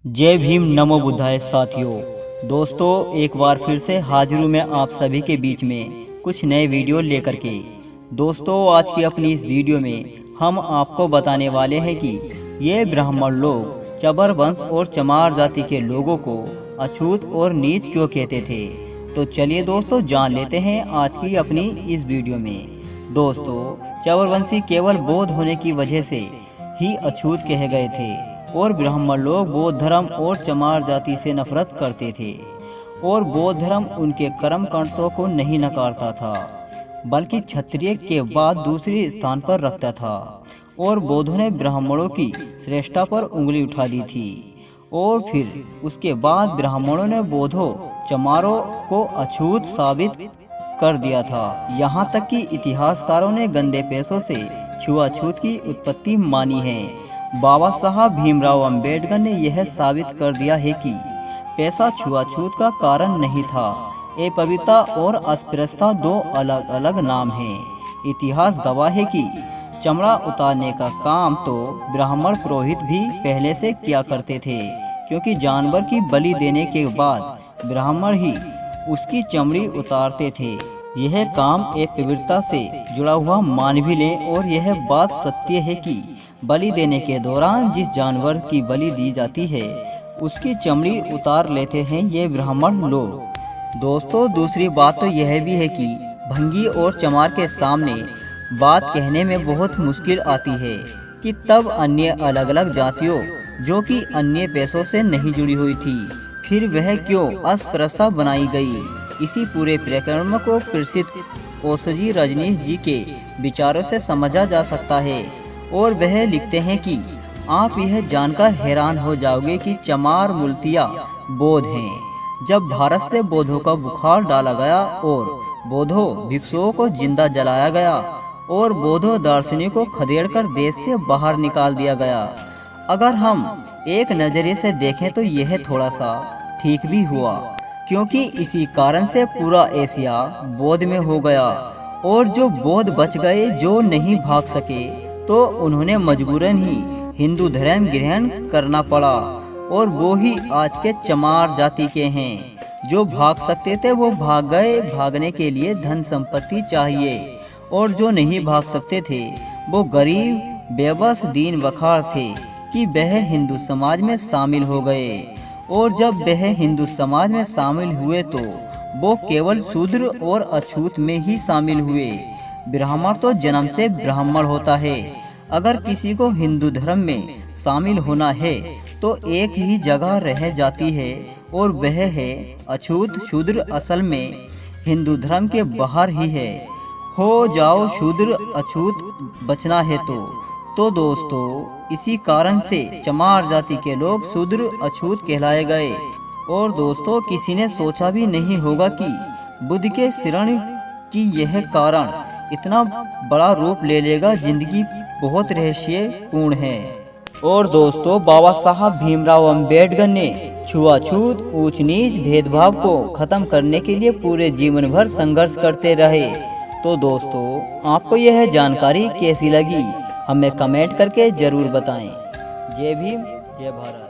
जय भीम नमो बुद्धाय साथियों। दोस्तों एक बार फिर से हाजिर हूँ मैं आप सभी के बीच में कुछ नए वीडियो लेकर के। दोस्तों आज की अपनी इस वीडियो में हम आपको बताने वाले हैं कि ये ब्राह्मण लोग चबर वंश और चमार जाति के लोगों को अछूत और नीच क्यों कहते थे। तो चलिए दोस्तों जान लेते हैं आज की अपनी इस वीडियो में। दोस्तों चबरवंशी केवल बौद्ध होने की वजह से ही अछूत कहे गए थे और ब्राह्मण लोग बौद्ध धर्म और चमार जाति से नफरत करते थे और बौद्ध धर्म उनके कर्म कांडों को नहीं नकारता था बल्कि क्षत्रिय के बाद दूसरे स्थान पर रखता था और बौद्धों ने ब्राह्मणों की श्रेष्ठता पर उंगली उठा दी थी और फिर उसके बाद ब्राह्मणों ने बौद्धों चमारों को अछूत साबित कर दिया था। यहाँ तक कि इतिहासकारों ने गंदे पैसों से छुआछूत की उत्पत्ति मानी है। बाबा साहब भीमराव अंबेडकर ने यह साबित कर दिया है कि पैसा छुआछूत का कारण नहीं था। अपवित्रता और अस्पृश्यता दो अलग अलग नाम हैं। इतिहास गवाह है कि चमड़ा उतारने का काम तो ब्राह्मण पुरोहित भी पहले से किया करते थे, क्योंकि जानवर की बलि देने के बाद ब्राह्मण ही उसकी चमड़ी उतारते थे। यह काम अपवित्रता से जुड़ा हुआ मान भी लें और यह बात सत्य है कि बलि देने के दौरान जिस जानवर की बलि दी जाती है उसकी चमड़ी उतार लेते हैं ये ब्राह्मण लोग। दोस्तों दूसरी बात तो यह भी है कि भंगी और चमार के सामने बात कहने में बहुत मुश्किल आती है कि तब अन्य अलग अलग जातियों जो कि अन्य पैसों से नहीं जुड़ी हुई थी फिर वह क्यों अस्पृश्यता बनाई गई। इसी पूरे प्रकरण को प्रसिद्ध ओशजी रजनीश जी के विचारों से समझा जा सकता है और वह लिखते हैं कि आप यह जानकर हैरान हो जाओगे कि चमार मूलतिया बौद्ध हैं। जब भारत से बौद्धों का बुखार डाला गया और बौद्धों भिक्षुओं को जिंदा जलाया गया और बौद्धों दार्शनिकों को खदेड़कर देश से बाहर निकाल दिया गया। अगर हम एक नजरिए से देखें तो यह थोड़ा सा ठीक भी हुआ, क्योंकि इसी कारण से पूरा एशिया बौद्ध में हो गया और जो बौद्ध बच गए जो नहीं भाग सके तो उन्होंने मजबूरन ही हिंदू धर्म ग्रहण करना पड़ा और वो ही आज के चमार जाति के हैं। जो भाग सकते थे वो भाग गए, भागने के लिए धन संपत्ति चाहिए, और जो नहीं भाग सकते थे वो गरीब बेबस दीन बखार थे कि वह हिंदू समाज में शामिल हो गए। और जब वह हिंदू समाज में शामिल हुए तो वो केवल शूद्र और अछूत में ही शामिल हुए। ब्राह्मण तो जन्म से ब्राह्मण होता है। अगर किसी को हिंदू धर्म में शामिल होना है तो एक ही जगह रह जाती है और वह है अछूत। शूद्र असल में हिंदू धर्म के बाहर ही है। हो जाओ शूद्र अछूत बचना है तो दोस्तों इसी कारण से चमार जाति के लोग शूद्र अछूत कहलाए गए। और दोस्तों किसी ने सोचा भी नहीं होगा कि बुद्ध के शरण की यह कारण इतना बड़ा रूप ले लेगा। जिंदगी बहुत रहस्यपूर्ण है। और दोस्तों बाबा साहब भीमराव अंबेडकर ने छुआछूत ऊंच नीच भेदभाव को खत्म करने के लिए पूरे जीवन भर संघर्ष करते रहे। तो दोस्तों आपको यह जानकारी कैसी लगी हमें कमेंट करके जरूर बताएं। जय भीम जय भारत।